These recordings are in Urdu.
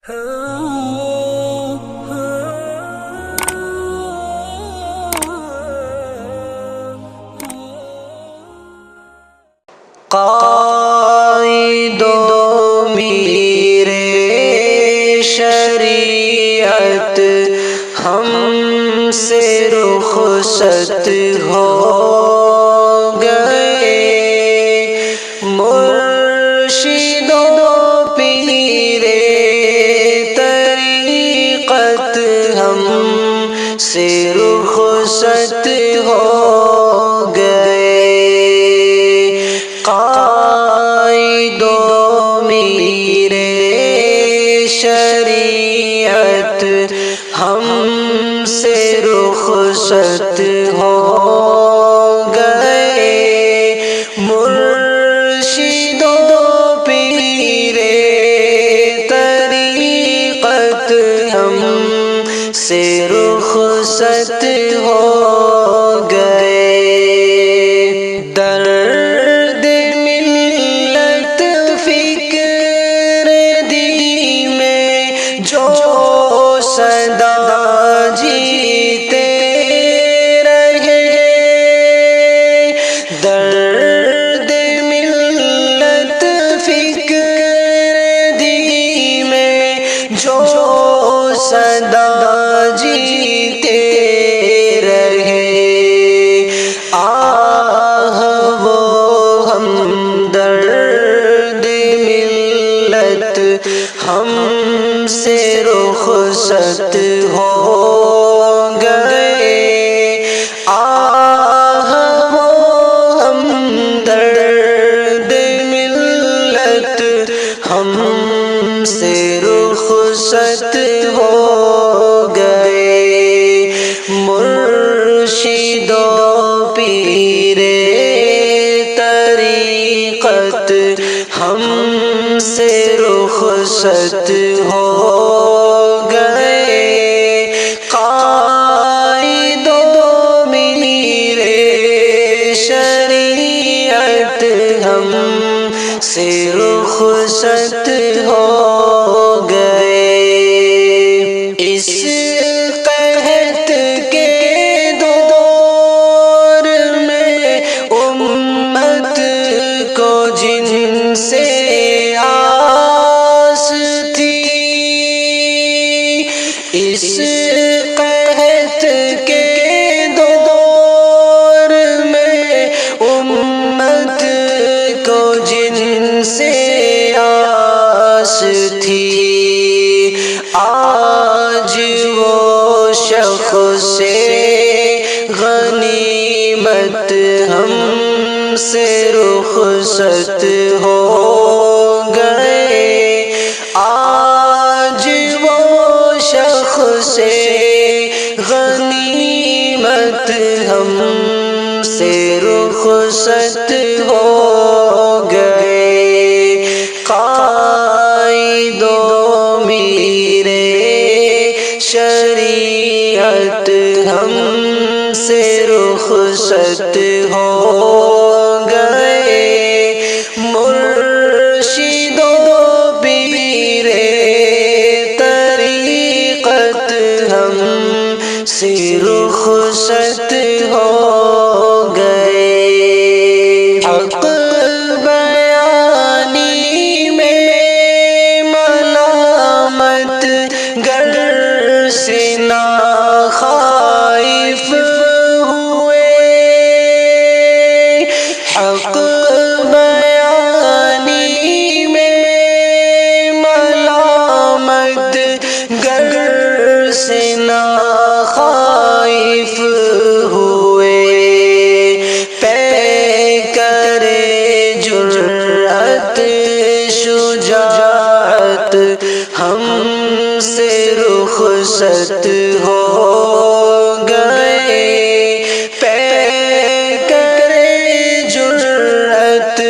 قائد و میر شریعت ہم سے رخصت ہو گئے، مرشد و پیر طریقت ہم سے رخصت ہو گئے، قائد و میر شریعت ہم سے رخصت ہو گئے، مرشد و پیر طریقت ہم سے رخصت ہو گئے، درد ملت فکر دی میں جو سدا جیتے رہے، درد ملت فکر دی میں جو سدا جیتے رہے، آہ وہ ہمدرد ملت ہم سے رخصت ہو گئے، آہ وہ ہمدرد ملت ہم سے رخصت ہو گئے، مرشد و پیر طریقت ہم سے رخصت ہو گئے، قائد و میر شریعت ہم سے رخصت ہو گئے، اس قحط کے دور میں امت کو جن سے آس تھی، اس قحط کے دور میں امت کو جن سے آس تھی، آج وہ شخص غنیمت ہم سے رخصت ہو گئے، آج وہ شخص غنیمت ہم سے رخصت ہو گئے، قائد و میر شریعت ہم سے رخصت ہو گئے، مرشد و پیر طریقت ہم سے رخصت ہو گئے، حق بیانی میں ملامت گر سے نہ خائف ہوئے، حق بیانی میں ملامت گر سے نہ خائف ہوئے، پیکر جرأت شجاعت ہم سے رخصت ہو گئے، پیکر جرأت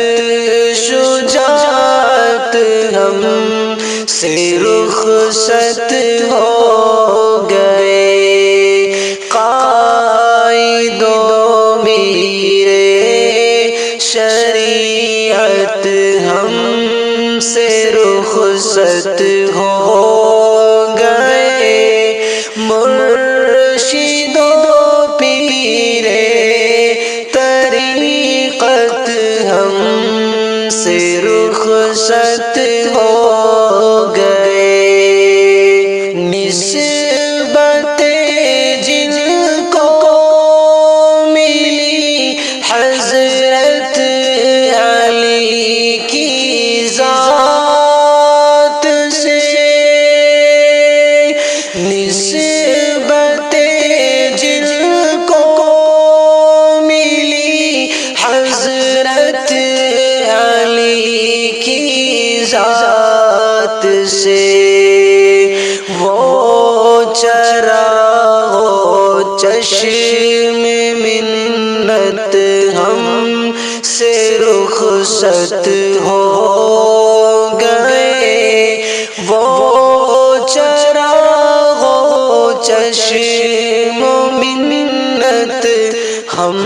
شجاعت ہم سے رخصت ہو گئے، قائد و میر شریعت ہم سے رخصت ہو وہ چراغ چشم منت ہم سے رخصت ہو گئے، وہ چراغ چشم منت ہم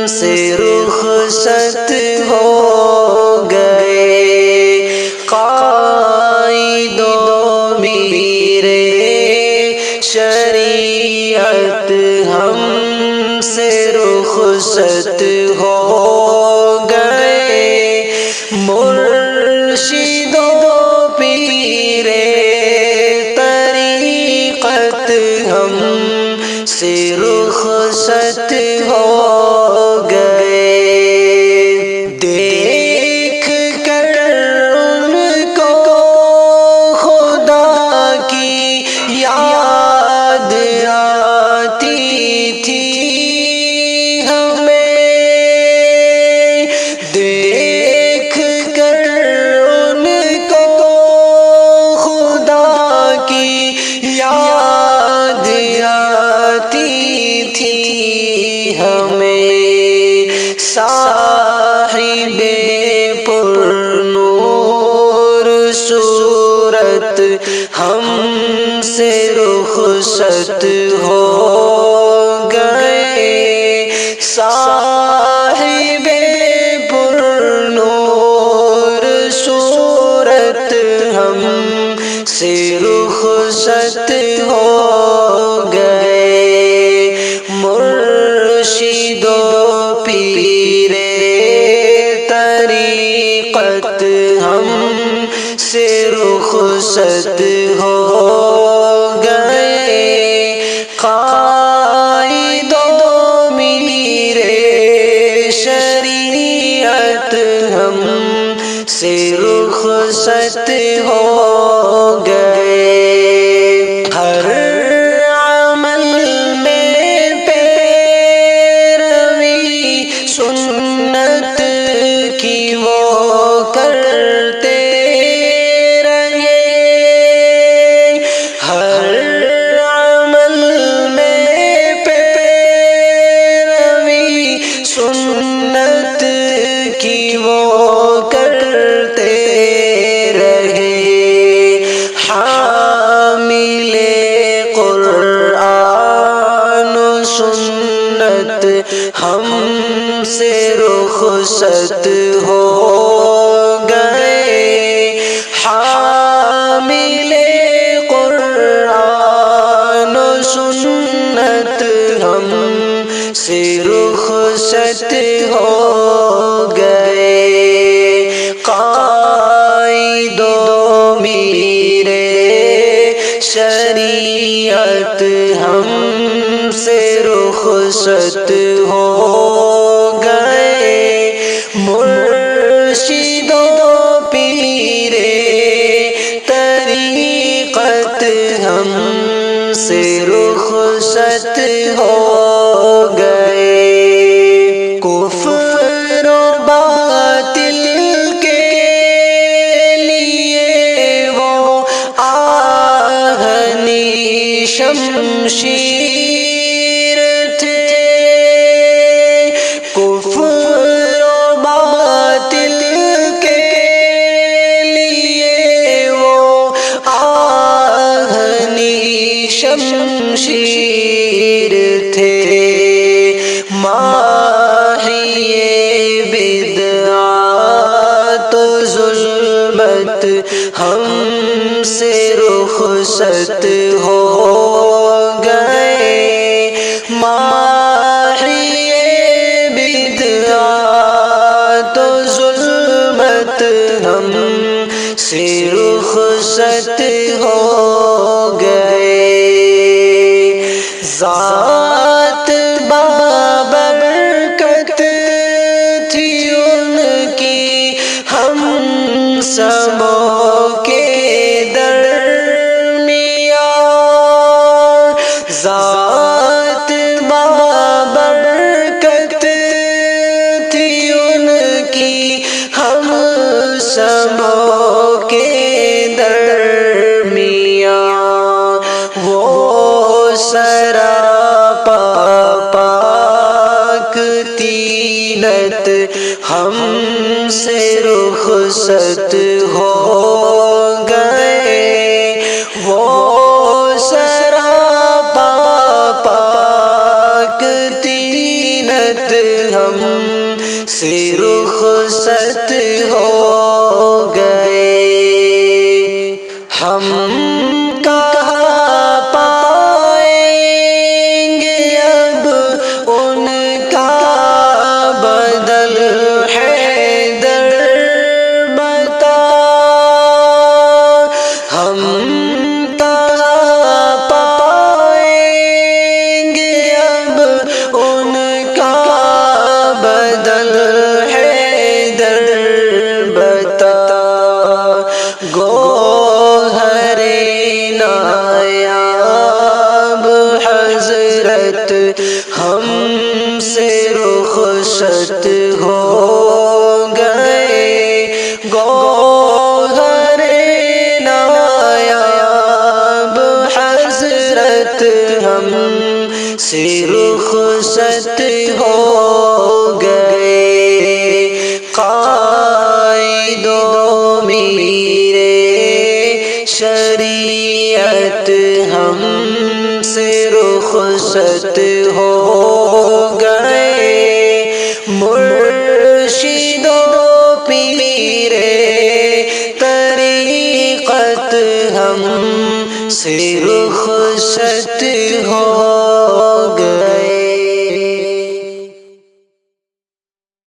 سے رخصت ہو گئے، قائد و میر شریعت ہم سے رخصت ہو گئے، مرشد و پیر طریقت ہم سے رخصت ہو گئے، دیکھ کر ان کو خدا کی یاد آتی تھی ہمیں، دیکھ کر ان کو خدا کی یاد آتی تھی ہمیں، صاحب پر نور صورت ہم سے رخصت ہو گئے، صاحب پر نور صورت ہم سے رخصت ہو گئے، مرشد و پیر طریقت ہم سے رخصت ہو گئے، قائد و میر شریعت ہم سے رخصت ہو گئے، ہر عمل میں پیروی سنت کی وہ کرتے رہے، ہر عمل میں پیروی سنت کی وہ کرتے رہے، حامل قرآن و سنت ہم سے رخصت ہو گئے، حامل قرآن و سنت ہم سے رخصت ہو گئے، قائد و میر شریعت ہم سے رخصت ہو گئے، مرشد و پیر طریقت ہم سے رخصت ہو گئے، کفر و باطل کے لیے وہ آہنی شمشیر تھے، کفر و باطل کے لیے وہ آہنی شمشیر تھے، ماحی بدعات و ظلمت ہم سے رخصت ہو گئے، ماحی بدعات و ظلمت ہم سے رخصت ہو گئے، ذات بابرکت تھی ان کی ہم سبوں کے درمیان، ذات بابرکت تھی ان کی ہم سبوں کے درمیان، حضرت ہم سے رخصت ہو گئے، وہ سراپا پاک طینت ہم سے رخصت ہو گئے۔ ہم کہاں پائیں گے اب ان کا بدل، حیدر بتا۔ ہم کہاں پائیں گے اب ان کا بدل، حیدر بتا۔ گوہر نایاب حضرت ہم سے رخصت ہو گئے، گوہر نایاب حضرت ہم سے رخصت ہو گئے۔ قائد و میر شریعت ہم سے رخصت ہو گئے، مرشد و پیر طریقت ہم سے رخصت ہو